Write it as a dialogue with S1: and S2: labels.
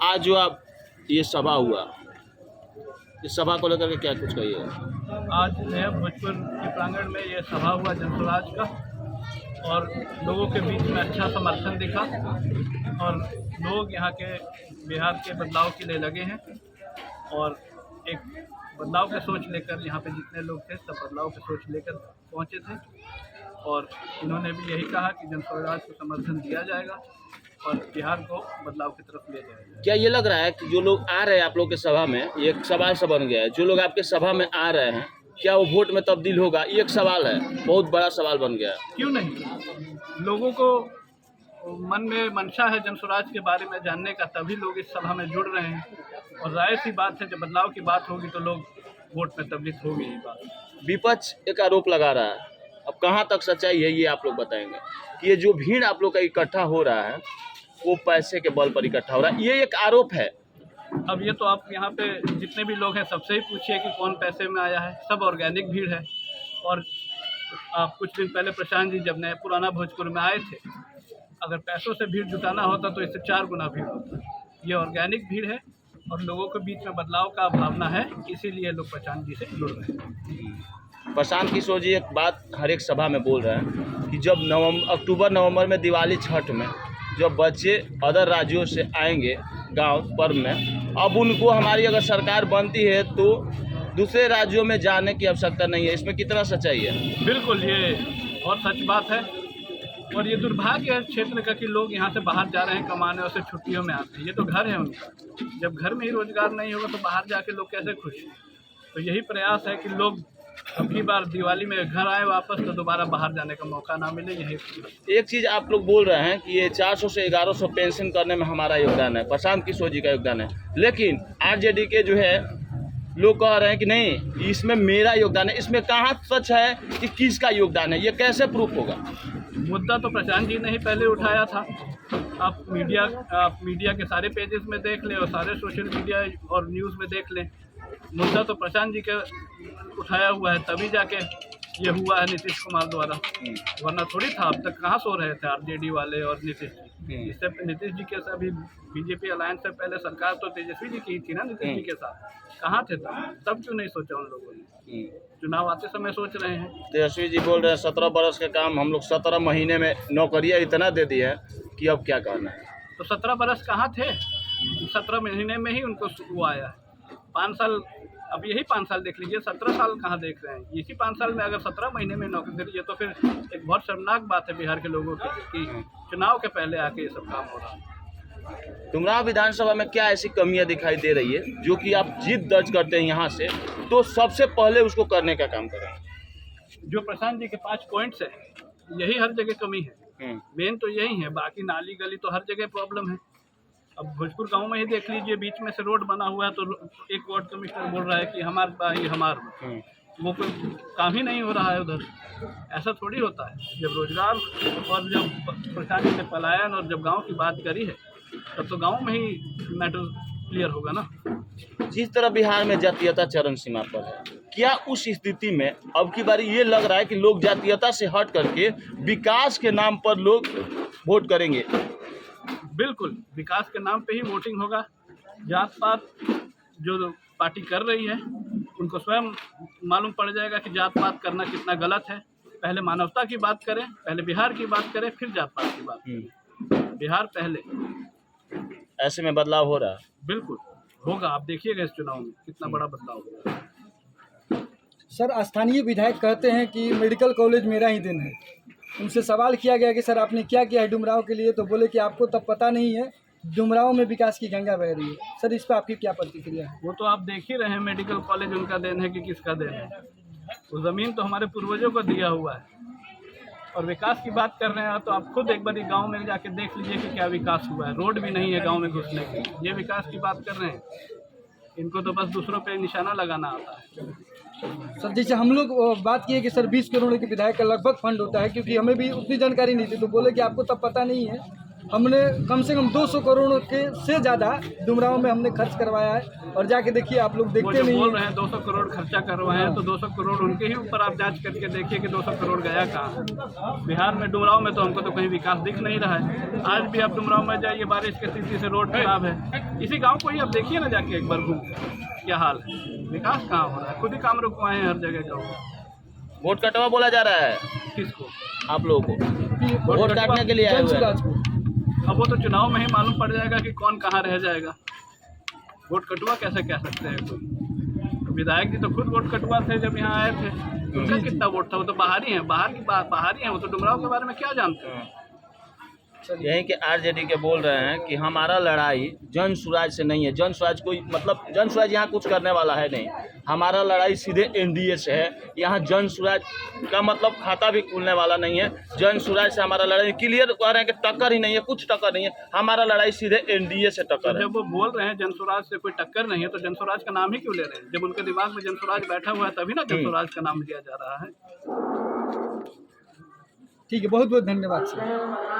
S1: आज जो आप ये सभा हुआ, इस सभा को लेकर के क्या कुछ कहिए?
S2: आज नया भोजपुर के प्रांगण में ये सभा हुआ जनस्वराज का, और लोगों के बीच में अच्छा समर्थन दिखा और लोग यहाँ के बिहार के बदलाव के लिए लगे हैं और एक बदलाव की सोच लेकर यहाँ पे जितने लोग थे सब बदलाव की सोच लेकर पहुँचे थे। और इन्होंने भी यही कहा कि जनस्वराज को समर्थन दिया जाएगा और बिहार को बदलाव की तरफ ले जाएगा।
S1: क्या ये लग रहा है कि जो लोग आ रहे हैं आप लोग के सभा में, ये एक सवाल सा बन गया है, जो लोग आपके सभा में आ रहे हैं क्या वो वोट में तब्दील होगा? ये एक सवाल है, बहुत बड़ा सवाल बन गया है।
S2: क्यों नहीं, लोगों को मन में मंशा है जनस्वराज के बारे में जानने का, तभी लोग इस सभा में जुड़ रहे हैं। और जाहिर सी बात है, जब बदलाव की बात होगी तो लोग वोट में तब्दील होगी ही बात।
S1: विपक्ष एक आरोप लगा रहा है, अब कहाँ तक सच्चाई है ये आप लोग बताएंगे कि ये जो भीड़ आप लोग का इकट्ठा हो रहा है वो पैसे के बल पर इकट्ठा हो रहा है, ये एक आरोप है।
S2: अब ये तो आप यहाँ पे जितने भी लोग हैं सबसे ही पूछिए कि कौन पैसे में आया है, सब ऑर्गेनिक भीड़ है। और आप कुछ दिन पहले प्रशांत जी जब नए पुराना भोजपुर में आए थे, अगर पैसों से भीड़ जुटाना होता तो इससे 4 गुना भीड़ होता। ये ऑर्गेनिक भीड़ है और लोगों के बीच में बदलाव का भावना है, इसीलिए लोग प्रशांत जी से जुड़ रहे हैं।
S1: प्रशांत किशोर जी एक बात हर एक सभा में बोल रहे हैं कि जब अक्टूबर नवंबर में दिवाली छठ में जब बच्चे अदर राज्यों से आएंगे गांव पर्व में, अब उनको हमारी अगर सरकार बनती है तो दूसरे राज्यों में जाने की आवश्यकता नहीं है। इसमें कितना सच्चाई है?
S2: बिल्कुल, ये बहुत सच बात है और ये दुर्भाग्य है क्षेत्र का कि लोग यहाँ से बाहर जा रहे हैं कमाने और सिर्फ छुट्टियों में आते हैं। ये तो घर है उनका, जब घर में ही रोजगार नहीं होगा तो बाहर जाके लोग कैसे खुश हैं। तो यही प्रयास है कि लोग अगली बार दिवाली में घर आए वापस तो दोबारा बाहर जाने का मौका ना मिले। यही
S1: एक चीज़ आप लोग बोल रहे हैं कि ये 400 से 1100 पेंशन करने में हमारा योगदान है, प्रशांत किशोर जी का योगदान है, लेकिन आरजेडी के जो है लोग कह रहे हैं कि नहीं इसमें मेरा योगदान है। इसमें कहाँ सच है कि किसका योगदान है, ये कैसे प्रूफ होगा?
S2: मुद्दा तो प्रशांत जी ने ही पहले उठाया था। आप मीडिया के सारे पेजेस में देख लें और सारे सोशल मीडिया और न्यूज़ में देख लें, मुद्दा तो प्रशांत जी के उठाया हुआ है, तभी जाके ये हुआ है नीतीश कुमार द्वारा, वरना थोड़ी था। अब तक कहाँ सो रहे थे आरजेडी वाले और नीतीश जी। इससे नीतीश जी के साथ भी बीजेपी अलायंस से पहले सरकार तो तेजस्वी जी की थी ना, नीतीश जी के साथ कहाँ थे तब क्यों नहीं सोचा उन लोगों ने? चुनाव आते समय सोच रहे हैं।
S1: तेजस्वी जी बोल रहे हैं 17 बरस के काम हम लोग 17 महीने में नौकरियाँ इतना दे दिए हैं कि अब क्या करना है।
S2: तो 17 बरस कहाँ थे? 17 महीने में ही उनको वो आया है। 5 साल, अब यही 5 साल देख लीजिए, 17 साल कहाँ देख रहे हैं। इसी 5 साल में अगर 17 महीने में नौकरी दे रही है तो फिर एक बहुत शर्मनाक बात है बिहार के लोगों की कि चुनाव के पहले आके ये सब काम हो रहा है।
S1: डुमरांव विधानसभा में क्या ऐसी कमियां दिखाई दे रही है जो कि आप जीत दर्ज करते हैं यहाँ से तो सबसे पहले उसको करने का काम करें?
S2: जो प्रशांत जी के 5 पॉइंट्स है, यही हर जगह कमी है। मेन तो यही है, बाकी नाली गली तो हर जगह प्रॉब्लम है। अब भोजपुर गांव में ही देख लीजिए, बीच में से रोड बना हुआ है तो एक वार्ड कमिश्नर बोल रहा है कि हमारे भाई हमारे, वो कोई काम ही नहीं हो रहा है उधर। ऐसा थोड़ी होता है। जब रोजगार और जब प्रशांत जी ने पलायन और जब गांव की बात करी है तब तो गांव में ही मैटर क्लियर होगा ना।
S1: जिस तरह बिहार में जातीयता चरम सीमा पर है, क्या उस स्थिति में अब की बारी ये लग रहा है कि लोग जातीयता से हट करके विकास के नाम पर लोग वोट करेंगे?
S2: बिल्कुल, विकास के नाम पे ही वोटिंग होगा। जात पात जो पार्टी कर रही है उनको स्वयं मालूम पड़ जाएगा कि जात पात करना कितना गलत है। पहले मानवता की बात करें, पहले बिहार की बात करें, फिर जात पात की बात करें। बिहार पहले।
S1: ऐसे में बदलाव हो रहा है?
S2: बिल्कुल होगा, आप देखिएगा इस चुनाव में कितना बड़ा बदलाव होगा।
S3: सर, स्थानीय विधायक कहते हैं कि मेडिकल कॉलेज मेरा ही दिन है। उनसे सवाल किया गया कि सर आपने क्या किया है डुमरांव के लिए, तो बोले कि आपको तब पता नहीं है, डुमरांव में विकास की गंगा बह रही है। सर, इस पर आपकी क्या प्रतिक्रिया है?
S2: वो तो आप देख ही रहे हैं, मेडिकल कॉलेज उनका देन है कि किसका देन है? वो ज़मीन तो हमारे पूर्वजों को दिया हुआ है। और विकास की बात कर रहे हैं तो आप खुद एक बार गांव में जाके देख लीजिए कि क्या विकास हुआ है। रोड भी नहीं है गांव में घुसने की, ये विकास की बात कर रहे हैं। इनको तो बस दूसरों पे निशाना लगाना आता है।
S3: सर, जैसे हम लोग बात किए कि सर 20 करोड़ के विधायक का लगभग फंड होता है, क्योंकि हमें भी उतनी जानकारी नहीं थी, तो बोले कि आपको तब पता नहीं है हमने कम से कम 200 करोड़ के से ज़्यादा डुमरांव में हमने खर्च करवाया है। और जाके देखिए, आप लोग
S2: वो
S3: देखते
S2: जो
S3: नहीं
S2: बोल
S3: हैं।
S2: रहे हैं 200 करोड़ खर्चा करवाए हैं, तो 200 करोड़ उनके ही ऊपर आप जांच करके देखिए कि 200 करोड़ गया कहाँ। बिहार में डुमरांव में तो हमको तो कहीं विकास दिख नहीं रहा है। आज भी आप डुमरांव में जाइए, बारिश की स्थिति से रोड खराब है। इसी गाँव को ही आप देखिए ना जाके एक बार घूम क्या हाल है, विकास कहाँ हो रहा है। खुद ही काम रुकवाए हैं हर जगह का।
S1: वोट कटवा बोला जा रहा है
S2: किसको?
S1: आप लोगों को वोट काटने के लिए आए हुए हैं।
S3: जनसुराज को।
S2: अब वो तो चुनाव में ही मालूम पड़ जाएगा कि कौन कहाँ रह जाएगा। वोट कटवा कैसे कह सकते हैं कोई? विधायक जी तो खुद वोट कटवा थे जब यहाँ आए थे। उनका कितना वोट था? वो तो बाहरी हैं, बाहरी हैं। वो तो डुमरांव के बारे में क्या जानते हैं?
S1: यहीं के आरजेडी के बोल रहे हैं कि हमारा लड़ाई जन सुराज से नहीं है। जन सुराज कोई मतलब जन सुराज यहाँ कुछ करने वाला है नहीं। हमारा लड़ाई सीधे एनडीए से है। यहाँ जन सुराज का मतलब खाता भी खुलने वाला नहीं है। जन सुराज से हमारा लड़ाई क्लियर कह रहे हैं कि टक्कर ही नहीं है, कुछ टक्कर नहीं है। हमारा लड़ाई सीधे एनडीए से टक्कर है।
S2: जब वो बोल रहे हैं जनसुराज से कोई टक्कर नहीं है, तो जनसुराज का नाम ही क्यों ले रहे हैं? जब उनके दिमाग में जनसुराज बैठा हुआ है तभी ना जनसुराज का नाम लिया जा रहा है।
S3: ठीक है, बहुत बहुत धन्यवाद सर।